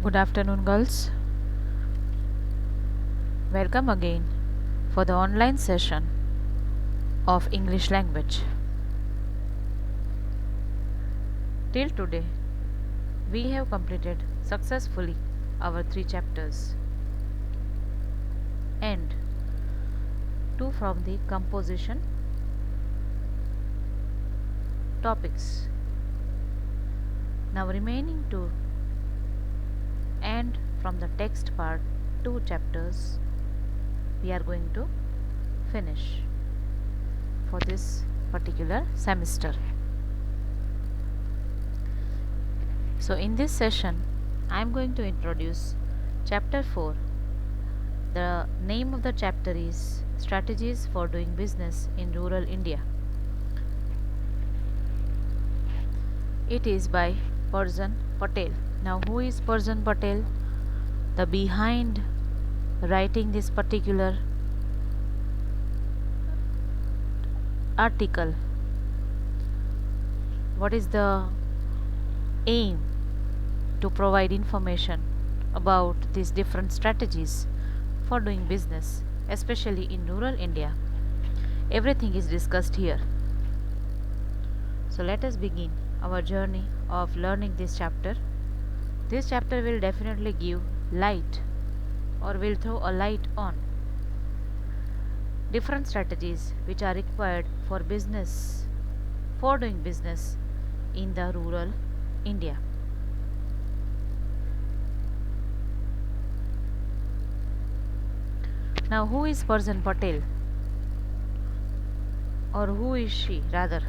Good afternoon, girls. Welcome again for the online session of English language. Till today, we have completed successfully our 3 chapters and 2 from the composition topics. Now, remaining 2 and from the text part 2 chapters we are going to finish for this particular semester. So in this session I am going to introduce chapter 4. The name of the chapter is Strategies for Doing Business in Rural India. It is by Parzan Patel. Now who is Parzan Patel? The behind writing this particular article, what is the aim to provide information about these different strategies for doing business, especially in rural India. Everything is discussed here. So let us begin our journey of learning this chapter. This chapter will definitely give light or will throw a light on different strategies which are required for doing business in the rural India. Now who is Parzan Patel, or who is she rather?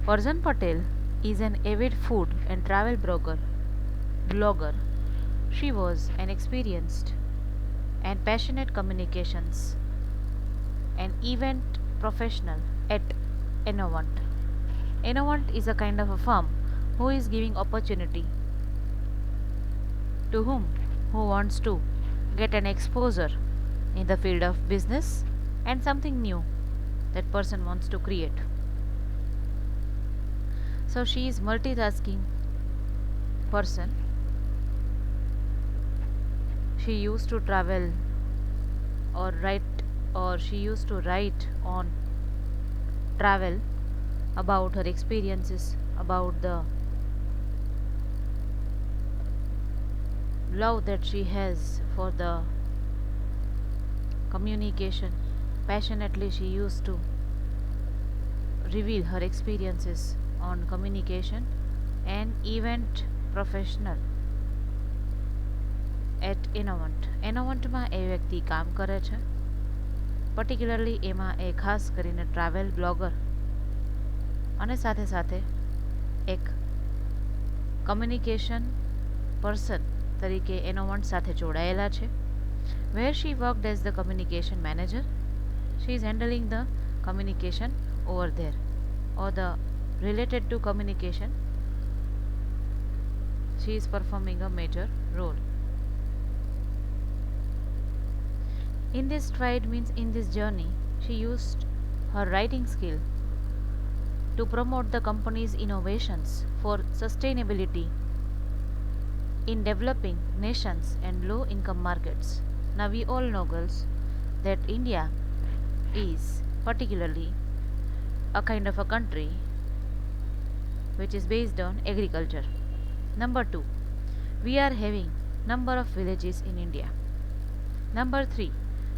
Parzan Patel is an avid food and travel blogger. She was an experienced and passionate communications and event professional at Innovant. Innovant is a kind of a firm who is giving opportunity to who wants to get an exposure in the field of business and something new that person wants to create. So she is multitasking person. She used to travel or write, or she used to write on travel about her experiences, about the love that she has for the communication. Passionately she used to reveal her experiences on communication and event professional at Innovant. Innovantમાં એ વ્યક્તિ કામ કરે છે, particularly એમાં એ ખાસ કરીને travel blogger અને સાથે સાથે એક કમ્યુનિકેશન પર્સન તરીકે Innovant સાથે જોડાયેલા છે. Where she worked as the communication manager, she is handling the communication over there, or the related to communication she is performing a major role. In this stride means in this journey she used her writing skill to promote the company's innovations for sustainability in developing nations and low income markets. Now we all know, girls, that India is particularly a kind of a country which is based on agriculture. Number 2, we are having number of villages in India. Number 3,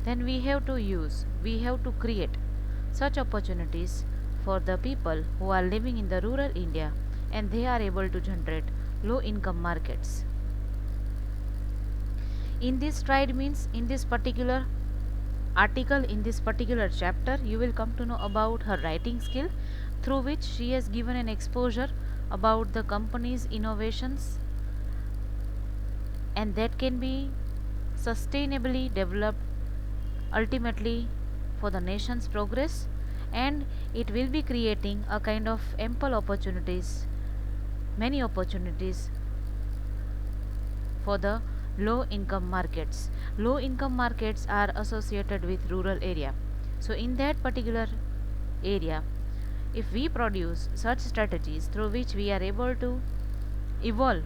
then we have to create such opportunities for the people who are living in the rural India and they are able to generate low income markets. In this stride means in this particular article, in this particular chapter, you will come to know about her writing skill through which she has given an exposure about the company's innovations and that can be sustainably developed ultimately for the nation's progress, and it will be creating a kind of ample opportunities, many opportunities for the low income markets. Low income markets are associated with rural area. So in that particular area, if we produce such strategies through which we are able to evolve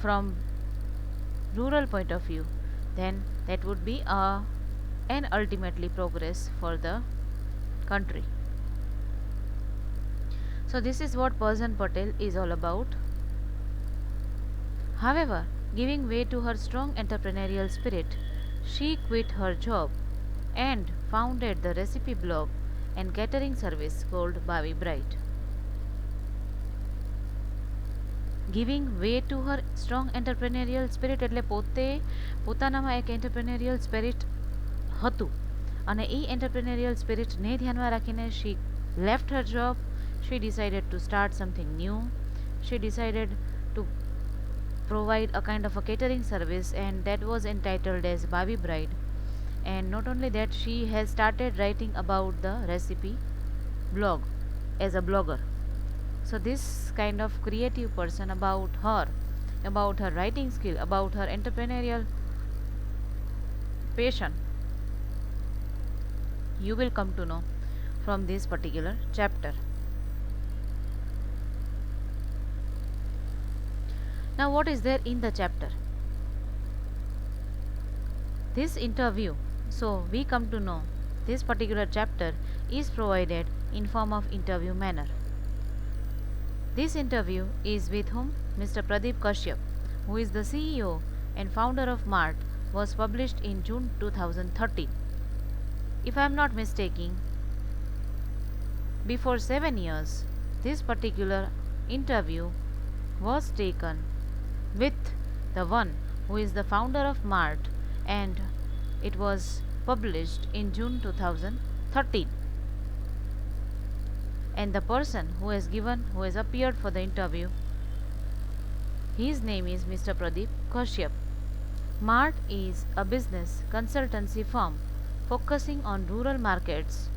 from rural point of view, then that would be and ultimately progress for the country. So this is what Parzan Patel is all about. However, giving way to her strong entrepreneurial spirit, she quit her job and founded the recipe blog and catering service called Bhavi Bride. Giving way to her strong entrepreneurial spirit એટલે પોતાનામાં એક એન્ટરપ્રેન્યોરિયલ spirit હતું અને એ એન્ટરપ્રેન્યોરિયલ સ્પિરિટને ધ્યાનમાં રાખીને she left her job. She decided to start something new. She decided to provide a kind of a catering service, and that was entitled as Bhavi Bride. And not only that, she has started writing about the recipe blog as a blogger. So this kind of creative person, about her writing skill, about her entrepreneurial passion, you will come to know from this particular chapter. Now what is there in the chapter? This interview, so we come to know this particular chapter is provided in form of interview manner. This interview is with whom? Mr. Pradeep Kashyap, who is the CEO and founder of Mart, was published in June 2013. If I am not mistaken, before 7 years, this particular interview was taken with the one who is the founder of Mart, and it was published in June 2013. And the person who has appeared for the interview, his name is Mr. Pradeep Kashyap. Mart is a business consultancy firm focusing on rural markets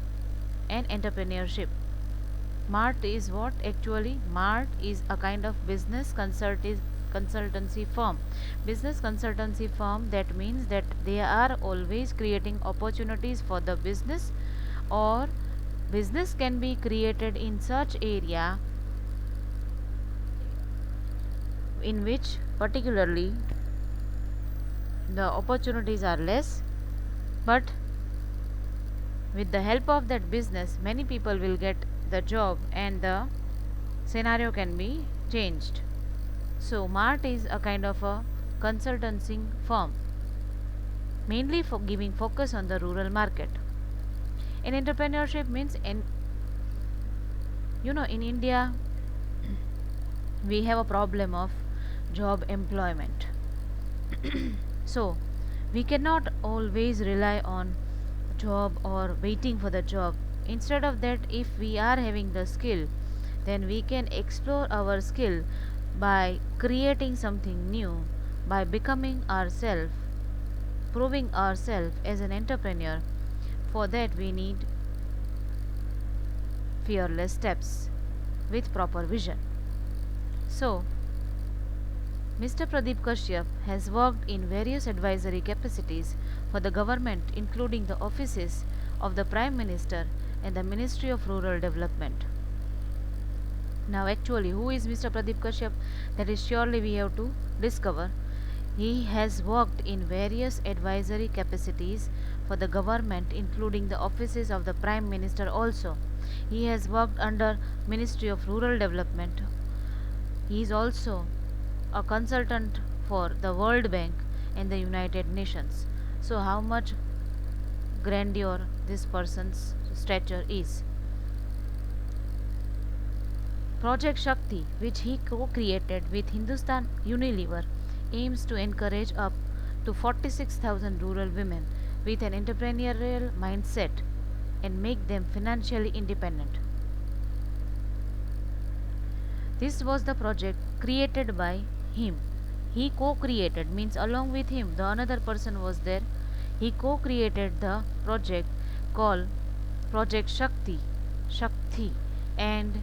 and entrepreneurship. Mart is what? Actually, Mart is a kind of business consultancy firm. Business consultancy firm, that means that they are always creating opportunities for the business, or business can be created in such area in which particularly the opportunities are less, but with the help of that business many people will get the job and the scenario can be changed. So Mart is a kind of a consultancy firm, mainly for giving focus on the rural market. And entrepreneurship means, in India we have a problem of job employment. So we cannot always rely on job or waiting for the job. Instead of that, if we are having the skill, then we can explore our skill by creating something new, by becoming ourselves, proving ourselves as an entrepreneur. For that we need fearless steps with proper vision. So Mr. Pradeep Kashyap has worked in various advisory capacities for the government, including the offices of the Prime Minister and the Ministry of Rural Development. Now actually, who is Mr. Pradeep Kashyap? That is surely we have to discover. He has worked in various advisory capacities for the government, including the offices of the Prime Minister also. He has worked under Ministry of Rural Development. He is also a consultant for the World Bank and the United Nations. So how much grandeur this person's stature is. Project Shakti, which he co-created with Hindustan Unilever, aims to encourage up to 46,000 rural women with an entrepreneurial mindset and make them financially independent. This was the project created by him. He co-created, means along with him the another person was there. He co-created the project called Project Shakti, and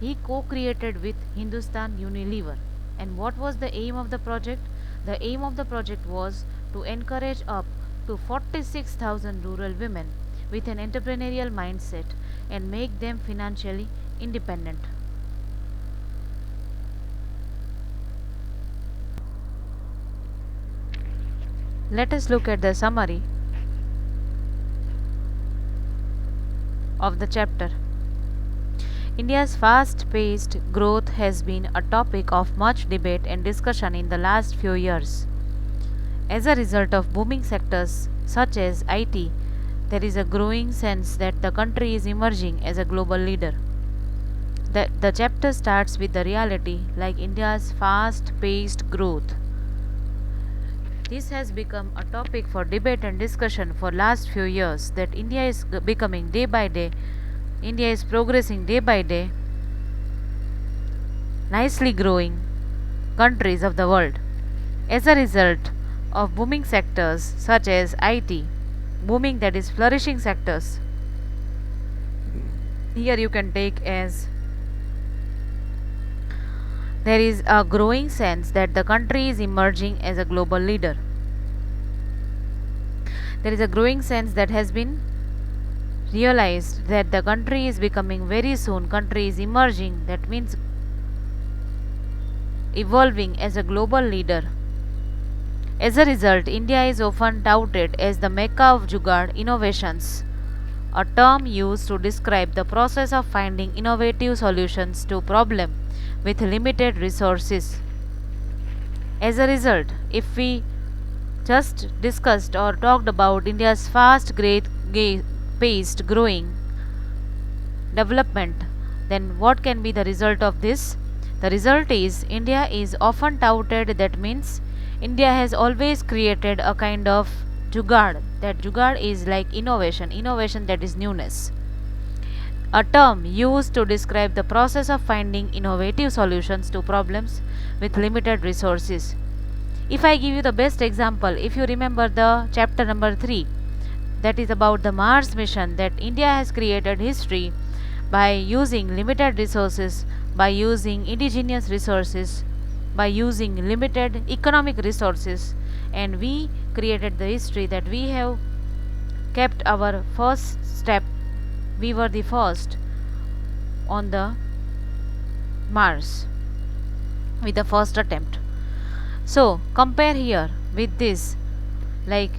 he co-created with Hindustan Unilever. And what was the aim of the project? The aim of the project was to encourage up to 46,000 rural women with an entrepreneurial mindset and make them financially independent. Let us look at the summary of the chapter. India's fast paced growth has been a topic of much debate and discussion in the last few years. As a result of booming sectors such as IT, there is a growing sense that the country is emerging as a global leader. The chapter starts with the reality like India's fast paced growth. This has become a topic for debate and discussion for last few years that India is becoming day by day, India is progressing day by day, nicely growing countries of the world. As a result of booming sectors such as IT, booming that is flourishing sectors, here you can take as there is a growing sense that the country is emerging as a global leader. There is a growing sense that has been realized that the country is becoming very soon, country is emerging, that means evolving as a global leader. As a result, India is often touted as the Mecca of Jugaad innovations, a term used to describe the process of finding innovative solutions to problems with limited resources. As a result, if we just discussed or talked about India's fast paced growing development, then what can be the result of this? The result is India is often touted, that means India has always created a kind of jugaad. That jugaad is like innovation that is newness. A term used to describe the process of finding innovative solutions to problems with limited resources. If I give you the best example, if you remember the chapter number 3, that is about the Mars mission, that India has created history by using limited resources, by using indigenous resources, by using limited economic resources, and we created the history that we have kept our first step. We were the first on the Mars with the first attempt. So compare here with this, like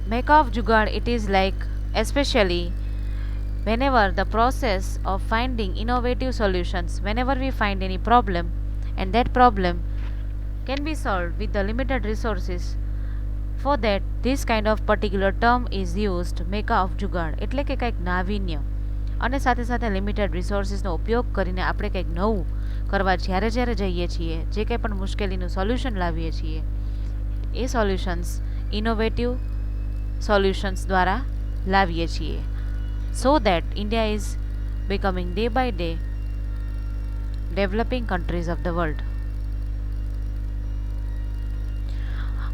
Mecca of Jugaad, it is like especially whenever the process of finding innovative solutions, whenever we find any problem and that problem can be solved with the limited resources, for that this kind of particular term is used, Mecca of Jugaad, એટલે કે કંઈક નાવીન્ય અને સાથે સાથે limited રિસોર્સિસનો ઉપયોગ કરીને આપણે કંઈક નવું કરવા જ્યારે જ્યારે જઈએ છીએ, જે કંઈ પણ મુશ્કેલીનું સોલ્યુશન લાવીએ છીએ, એ સોલ્યુશન્સ ઇનોવેટિવ સોલ્યુશન્સ દ્વારા લાવીએ છીએ. So that India is becoming day by day developing countries of the world.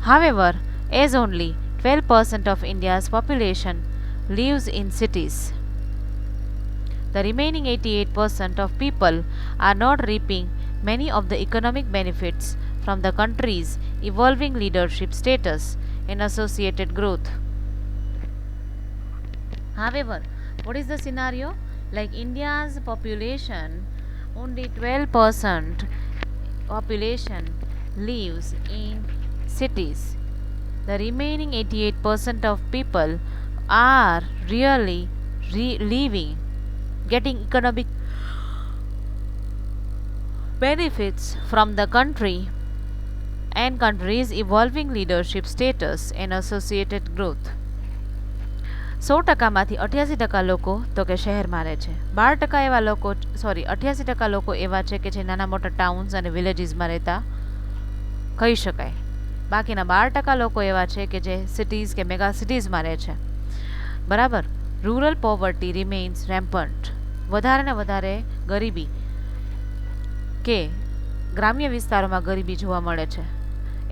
However, as only 12% of India's population lives in cities, the remaining 88% of people are not reaping many of the economic benefits from the country's evolving leadership status and associated growth. However, what is the scenario? Like India's population, only 12% population lives in cities. The remaining 88% of people are really getting economic benefits from the country and country's evolving leadership status and associated growth. 100%માંથી 88% લોકો તો કે શહેરમાં રહે છે, 12% એવા લોકો 88% લોકો એવા છે કે જે નાના મોટા ટાઉન્સ અને વિલેજીસમાં રહેતા કહી શકાય. બાકીના 12% લોકો એવા છે કે જે સિટીઝ કે મેગા સિટીઝમાં રહે છે. બરાબર. રૂરલ પોવર્ટી રિમેન્સ રેમ્પન્ટ, વધારે ને વધારે ગરીબી કે ગ્રામ્ય વિસ્તારોમાં ગરીબી જોવા મળે છે.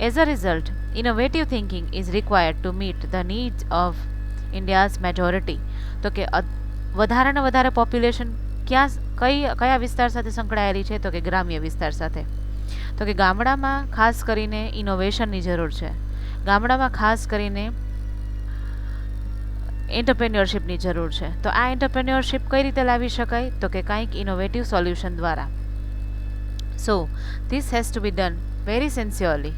As a result, innovative thinking is required to meet the needs of India's majority. તો કે વધારે ને વધારે પોપ્યુલેશન કયા વિસ્તાર સાથે સંકળાયેલી છે? તો કે ગ્રામ્ય વિસ્તાર સાથે. તો કે ગામડામાં ખાસ કરીને ઇનોવેશનની જરૂર છે. ગામડામાં ખાસ કરીને એન્ટરપ્રેન્યોરશિપની જરૂર છે. તો આ એન્ટરપ્રેન્યોરશિપ કઈ રીતે લાવી શકાય? તો કે કંઈક ઇનોવેટિવ સોલ્યુશન દ્વારા. So this has to be done very sincerely.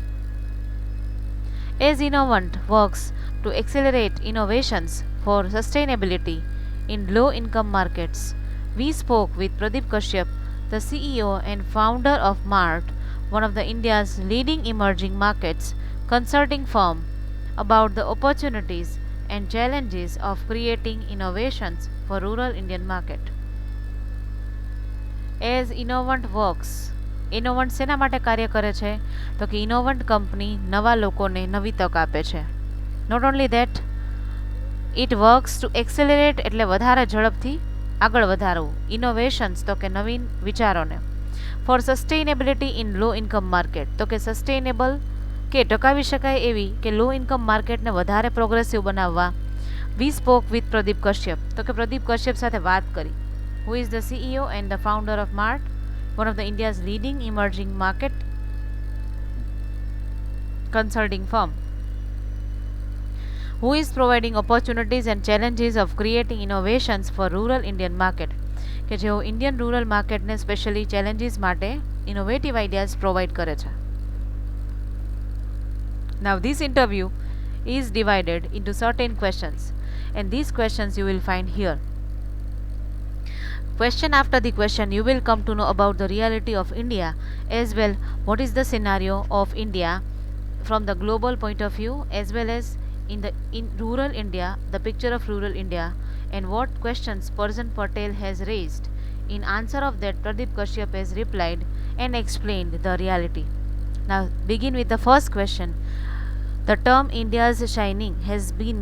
As Innovant works to accelerate innovations for sustainability in low income markets, we spoke with Pradeep Kashyap, the CEO and founder of MART, one of the India's leading emerging markets consulting firm, about the opportunities and challenges of creating innovations for rural Indian market. As Innovent works, Innovent શેના માટે કાર્ય કરે છે? તો કે ઇનોવન્ટ company નવા લોકોને નવી તક આપે છે. Not only that, it works to accelerate એટલે વધારે ઝડપથી આગળ વધારવું, ઇનોવેશન્સ તો કે નવીન વિચારોને, for sustainability in low income market તો કે સસ્ટેનેબલ કે ટકાવી શકાય એવી કે લો ઇન્કમ માર્કેટને વધારે પ્રોગ્રેસિવ બનાવવા. વી સ્પોક વિથ પ્રદીપ કશ્યપ તો કે પ્રદીપ કશ્યપ સાથે વાત કરી, who is the CEO and the founder of MART, one of the India's leading emerging market consulting firm, who is providing opportunities and challenges of creating innovations for rural Indian market, કે જેઓ Indian rural માર્કેટને specially challenges માટે innovative ideas provide કરે છે. Now this interview is divided into certain questions, and these questions you will find here. Question after the question, you will come to know about the reality of India, as well what is the scenario of India from the global point of view, as well as in rural India, the picture of rural India, and what questions Parjan Patel has raised. In answer of that, Pradeep Kashyap has replied and explained the reality. Now begin with the first question. The term India's shining has been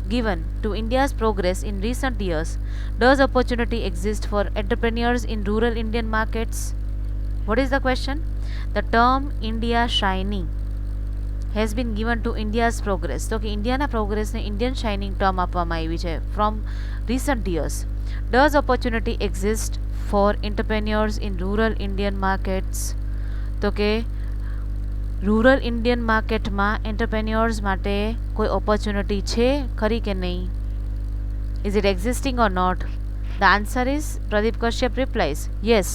given to India's progress in recent years. Does opportunity exist for entrepreneurs in rural Indian markets? What is the question? The term India shining has been given to India's progress. તો કે ઇન્ડિયાના પ્રોગ્રેસને Indian shining term આપવામાં આવી છે from recent years. Does opportunity exist for entrepreneurs in rural Indian markets? તો કે rural Indian માર્કેટમાં એન્ટરપ્રેન્યોર્સ માટે કોઈ ઓપોર્ચ્યુનિટી છે ખરી કે નહીં? Is it existing or not? The answer is, Pradeep Kashyap replies, yes,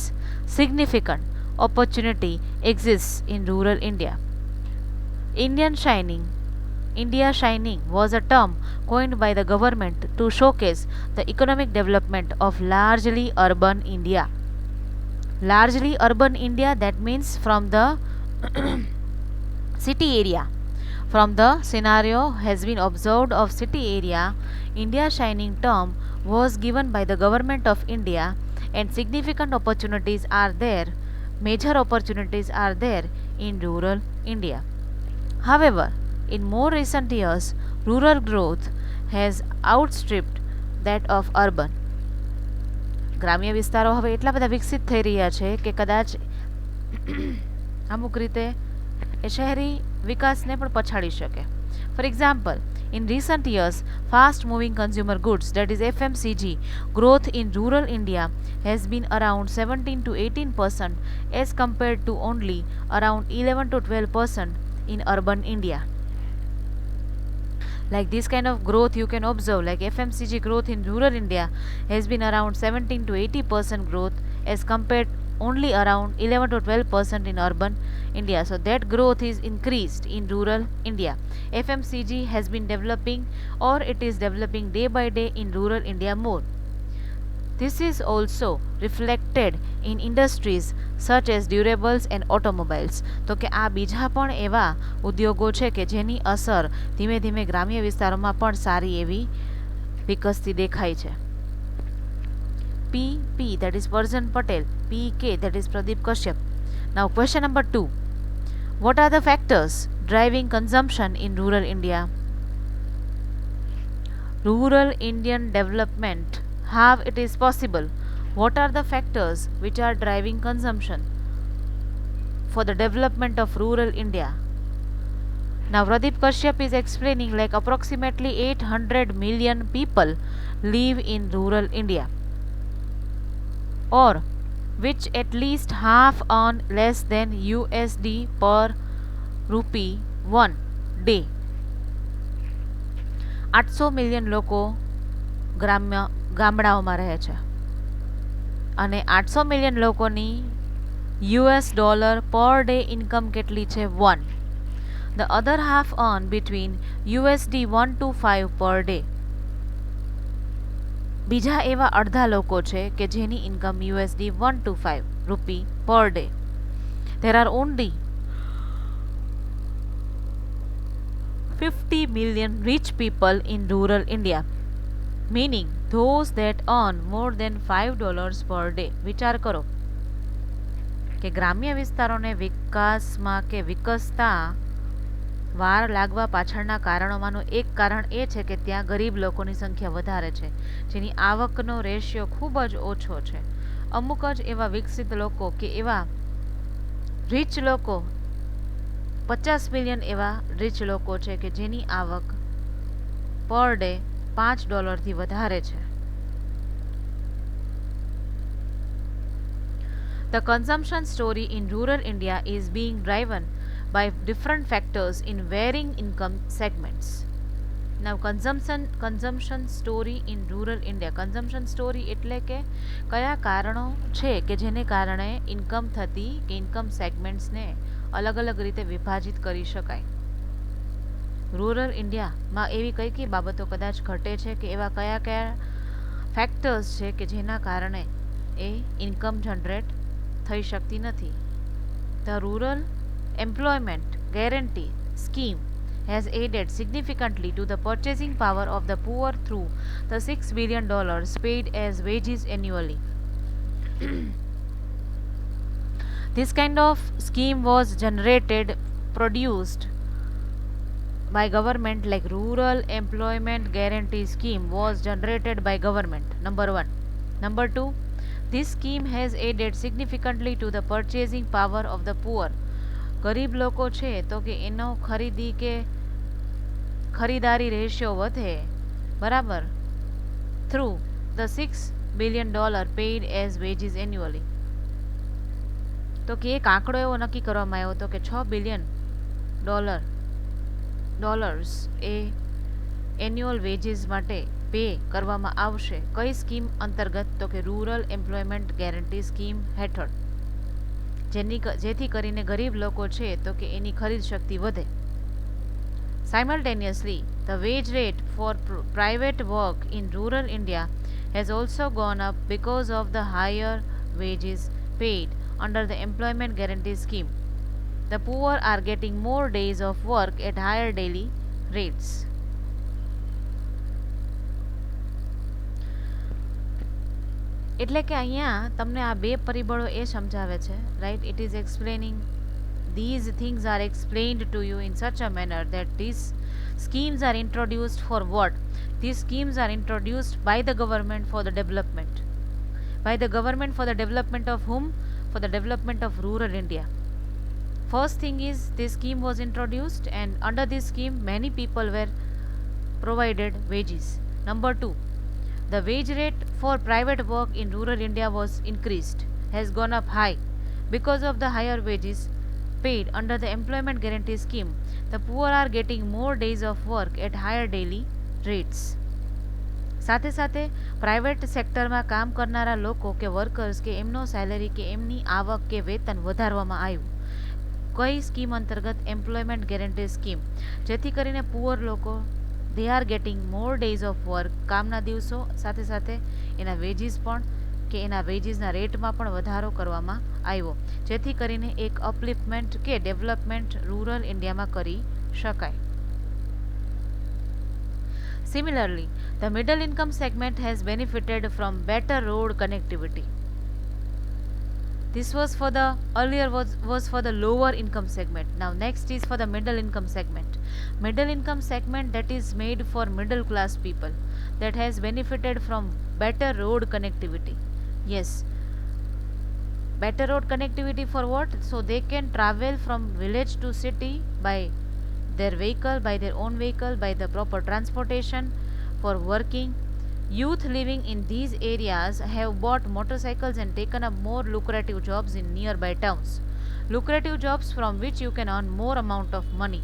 significant opportunity exists in rural India. India shining was a term coined by the government to showcase the economic development of largely urban India. Largely urban India, that means from the city area. From the scenario has been observed of city area, India shining term was given by the government of India, and significant opportunities are there, major opportunities are there in rural India. However, in more recent years, rural growth has outstripped that of urban. ગ્રામ્ય વિસ્તારો હવે એટલા બધા વિકસિત થઈ રહ્યા છે કે કદાચ અમુક રીતે એ શહેરી વિકાસને પણ પછાડી શકે. For example, in recent years, fast moving consumer goods, that is FMCG, growth in rural India has been around 17 to 18% as compared to only around 11 to 12% in urban India. Like this kind of growth you can observe, like FMCG growth in rural India has been around 17 to 80% growth as compared only around 11 to 12% in urban India. So that growth is increased in rural India. FMCG has been developing, or it is developing day by day in rural India more. This is also reflected in industries such as durables and automobiles. તો કે આ બીજા પણ એવા ઉદ્યોગો છે કે જેની અસર ધીમે ધીમે ગ્રામ્ય વિસ્તારોમાં પણ સારી એવી વિકસતી દેખાય છે. P, that is Parjan Patel. PK, that is Pradeep Kashyap. Now question number 2. What are the factors driving consumption in rural India? Rural Indian development, how it is possible? What are the factors which are driving consumption for the development of rural India? Now Pradeep Kashyap is explaining, like approximately 800 million people live in rural India, or which at least half earn less than USD per rupee one day. 800 million લોકો ગામડાઓમાં રહે છે અને 800 million લોકોની US dollar per day income કેટલી છે? 1. The other half earn between USD 1 to 5 per day. બીજા એવા અડધા લોકો છે કે જેની ઇન્કમ USD 1 to 5 રૂપી per day. There are only 50 million rich people in rural India, meaning those that earn more than $5 per day. વિચાર કરો કે ગ્રામ્ય વિસ્તારોને વિકાસમાં કે વિકસતા વાર લાગવા પાછળના કારણોમાંનું એક કારણ એ છે કે ત્યાં ગરીબ લોકોની સંખ્યા વધારે છે, જેની આવકનો રેશિયો ખૂબ જ ઓછો છે. અમુક જ એવા વિકસિત લોકો કે એવા રીચ લોકો, 50 મિલિયન એવા રીચ લોકો છે કે જેની આવક પર ડે $5થી વધારે છે. The consumption story in rural India is being driven by different factors in varying income segments. Now consumption story in rural India. Consumption story એટલે કે કયા કારણો છે કે જેને કારણે ઇન્કમ થતી કે ઇન્કમ સેગમેન્ટ્સને અલગ અલગ રીતે વિભાજિત કરી શકાય. રૂરલ ઇન્ડિયામાં એવી કઈ બાબતો કદાચ ઘટે છે કે એવા કયા કયા ફેક્ટર્સ છે કે જેના કારણે એ ઇન્કમ જનરેટ થઈ શકતી નથી. The Rural Employment Guarantee Scheme has aided significantly to the purchasing power of the poor through the $6 billion paid as wages annually. This kind of scheme was produced by government, like Rural Employment Guarantee Scheme was generated by government, number 1. Number 2, this scheme has aided significantly to the purchasing power of the poor. ગરીબ લોકો છે તો કે એનો ખરીદારી ratio વધે, બરાબર, through the $6 billion paid as wages annually. તો કે એક આંકડો એવો નક્કી કરવામાં આવ્યો હતો કે $6 billion એ એન્યુઅલ વેજીસ માટે પે કરવામાં આવશે. કઈ સ્કીમ અંતર્ગત? તો કે રૂરલ એમ્પ્લોયમેન્ટ ગેરંટી સ્કીમ હેઠળ, જેથી કરીને ગરીબ લોકો છે તો કે એની ખરીદ શક્તિ વધે. Simultaneously, the wage rate for private work in rural India has also gone up because of the higher wages paid under the employment guarantee scheme. The poor are getting more days of work at higher daily rates. એટલે કે અહીંયા તમને આ બે પરિબળો એ સમજાવે છે, right? It is explaining, these things are explained to you in such a manner that these schemes are introduced for what? These schemes are introduced by the government for the development. By the government for the development of whom? For the development of rural India. First thing is, this scheme was introduced and under this scheme many people were provided wages. Number 2, the wage rate for private work in rural India was increased, has gone up high. Because of the higher wages paid under the employment guarantee scheme, the poor are getting more days of work at higher daily rates. સાથે સાથે private સેક્ટરમાં કામ કરનારા લોકો કે workers કે એમનો salary કે એમની આવક કે વેતન વધારવામાં આવ્યું. કઈ સ્કીમ અંતર્ગત? એમ્પ્લોયમેન્ટ ગેરંટી સ્કીમ, જેથી કરીને પુઅર લોકો they are getting more days of work, કામના દિવસો, સાથે સાથે એના વેજીસ પણ કે એના વેજીસના રેટમાં પણ વધારો કરવામાં આવ્યો, જેથી કરીને એક અપલિફ્ટમેન્ટ કે ડેવલપમેન્ટ રૂરલ ઇન્ડિયામાં કરી શકાય. Similarly, the middle income segment has benefited from better road connectivity. This was for the earlier was for the lower income segment. Now next is for the middle income segment. Middle income segment, that is made for middle class people, that has benefited from better road connectivity. Yes, better road connectivity for what? So they can travel from village to city by their vehicle, by their own vehicle, by the proper transportation for working. Youth living in these areas have bought motorcycles and taken up more lucrative jobs in nearby towns. Lucrative jobs from which you can earn more amount of money.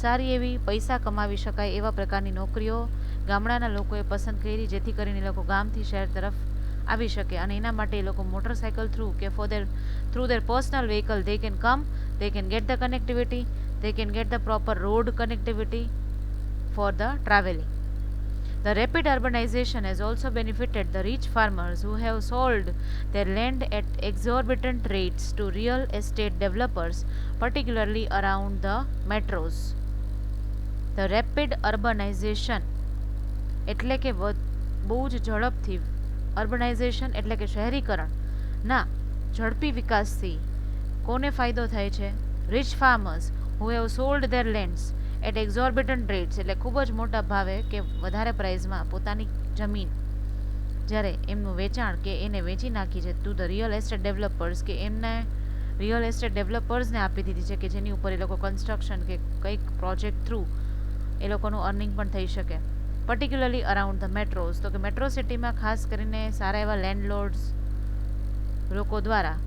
સારી એવી પૈસા કમાવી શકાય એવા પ્રકારની નોકરીઓ ગામડાના લોકોએ પસંદ કરી, જેથી કરીને લોકો ગામથી શહેર તરફ આવી શકે અને એના માટે એ લોકો મોટરસાઇકલ થ્રુ કે through their personal vehicle they can come, they can get the connectivity, they can get the proper road connectivity for the traveling. The rapid urbanization has also benefited the rich farmers who have sold their land at exorbitant rates to real estate developers, particularly around the metros. The rapid urbanization એટલે કે બહુ જ ઝડપથી, urbanisation એટલે કે શહેરીકરણ ના ઝડપી વિકાસથી કોને ફાયદો થાય છે? Rich farmers who have sold their lands at exorbitant rates, એટલે ખૂબ જ મોટા ભાવે કે વધારે પ્રાઇઝમાં પોતાની જમીન જ્યારે એમનું વેચાણ કે એને વેચી નાખી છે to the real estate developers, કે એમને રિયલ એસ્ટેટ ડેવલપર્સને આપી દીધી છે કે જેની ઉપર એ લોકો કન્સ્ટ્રક્શન કે કંઈક પ્રોજેક્ટ થ્રુ એ લોકોનું અર્નિંગ પણ થઈ શકે. પર્ટિક્યુલરલી અરાઉન્ડ ધ મેટ્રોઝ, તો કે મેટ્રો સિટીમાં ખાસ કરીને સારા એવા લેન્ડલોર્ડ્સ લોકો દ્વારા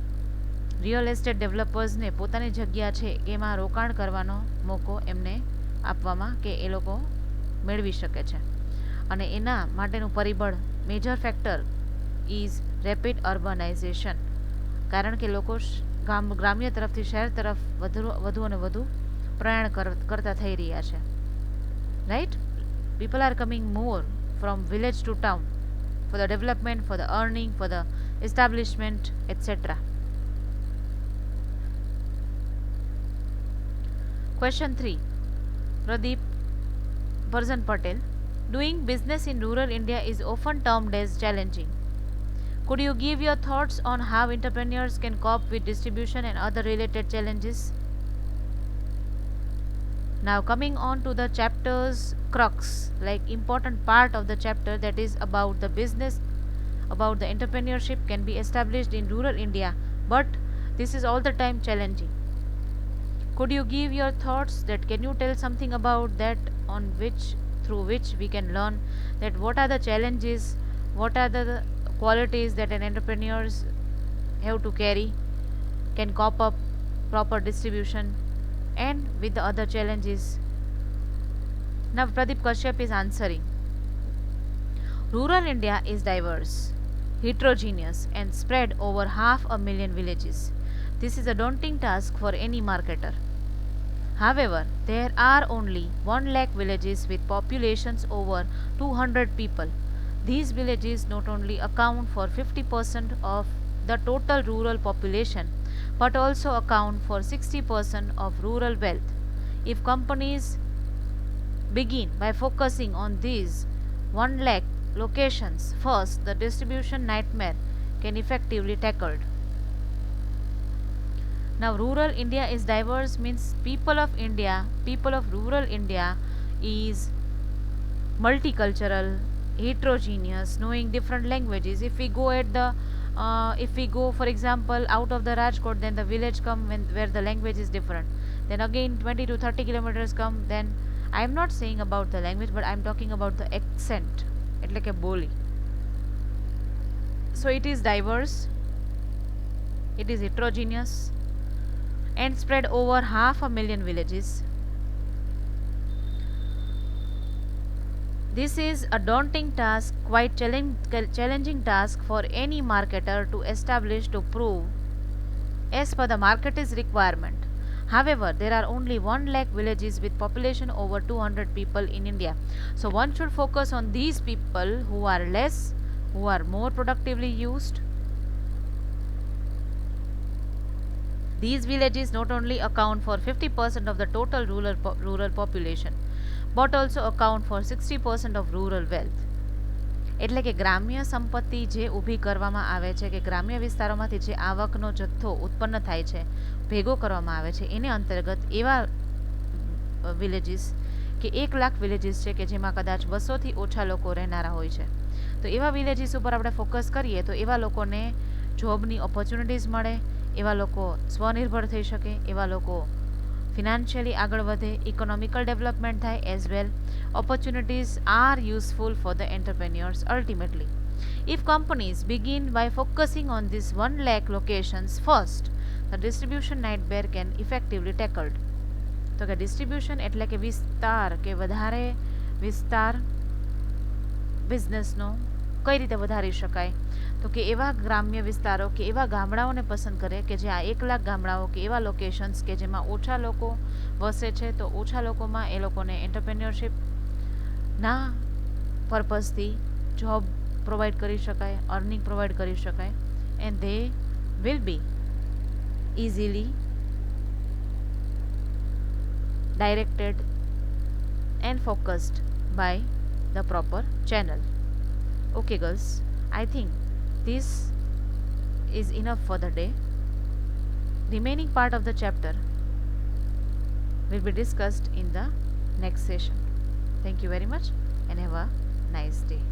રિયલ એસ્ટેટ ડેવલપર્સને પોતાની જગ્યા છે એમાં રોકાણ કરવાનો મોકો એમને આપવામાં કે એ લોકો મેળવી શકે છે. અને એના માટેનું પરિબળ major factor is rapid urbanisation, કારણ કે લોકો ગ્રામ્ય તરફથી શહેર તરફ વધુ અને વધુ પ્રયાણ કરતા થઈ રહ્યા છે. Right, people are coming more from village to town for the development, for the earning, for the establishment, etc. Question 3. Pradeep Barzan Patel. Doing business in rural India is often termed as challenging. Could you give your thoughts on how entrepreneurs can cope with distribution and other related challenges? Now coming on to the chapter's crux, like important part of the chapter, that is about the business, about the entrepreneurship can be established in rural India, but this is all the time challenging. Could you give your thoughts that can you tell something about that, on which through which we can learn that what are the challenges, what are the qualities that an entrepreneurs have to carry, can cope up proper distribution and with the other challenges. Now Pradeep Kashyap is answering. Rural India is diverse, heterogeneous and spread over 500,000 villages. This is a daunting task for any marketer. However, there are only 1 lakh villages with populations over 200 people. These villages not only account for 50% of the total rural population but also account for 60% of rural wealth. If companies begin by focusing on these 1 lakh locations first, the distribution nightmare can effectively tackled. Now rural India is diverse means people of rural India is multicultural, heterogeneous, knowing different languages. If we go for example out of the Rajkot, then the village come where the language is different. Then again 20 to 30 kilometers come, then I am not saying about the language but I am talking about the accent, એટલે કે બોલી. So it is diverse, it is heterogeneous and spread over 500,000 villages. This is a daunting task, quite challenging task for any marketer to establish, to prove as per the market's requirement. However, there are only 1 lakh villages with population over 200 people in India. So one should focus on these people who are less, who are more productively used. These villages not only account for 50% of the total rural population but also account for 60% of rural wealth. એટલે કે ગ્રામ્ય સંપત્તિ જે ઊભી કરવામાં આવે છે, કે ગ્રામ્ય વિસ્તારોમાંથી જે આવકનો જથ્થો ઉત્પન્ન થાય છે, ભેગો કરવામાં આવે છે, એને અંતર્ગત એવા વિલેજીસ કે 1 લાખ વિલેજીસ છે કે જેમાં કદાચ 200થી ઓછા લોકો રહેનારા હોય છે. તો એવા વિલેજીસ ઉપર આપણે ફોકસ કરીએ તો એવા લોકોને જોબની ઓપોર્ચ્યુનિટીઝ મળે, એવા લોકો સ્વનિર્ભર થઈ શકે, એવા લોકો ફિનાન્શિયલી આગળ વધે, ઇકોનોમિકલ ડેવલપમેન્ટ થાય, as well opportunities are useful for the entrepreneurs ultimately. If companies begin by focusing on these 1 lakh locations first, the distribution nightmare can effectively tackled. તો કે ડિસ્ટ્રીબ્યુશન એટલે કે વિસ્તાર, કે વધારે વિસ્તાર બિઝનેસનો કઈ રીતે વધારી શકાય, તો તો કે એવા ગ્રામ્ય વિસ્તારો કે એવા ગામડાઓને પસંદ કરે કે જે આ 1,00,000 ગામડાઓ કે એવા લોકેશન્સ કે જેમાં ઓછા લોકો વસે છે, તો ઓછા લોકોમાં એ લોકોને એન્ટરપ્રેન્યોરશિપના પર્પઝથી જોબ પ્રોવાઈડ કરી શકાય, અર્નિંગ પ્રોવાઈડ કરી શકાય, and they will be easily directed and focused by the proper channel. Okay girls, I think this is enough for the day. Remaining part of the chapter will be discussed in the next session. Thank you very much and have a nice day.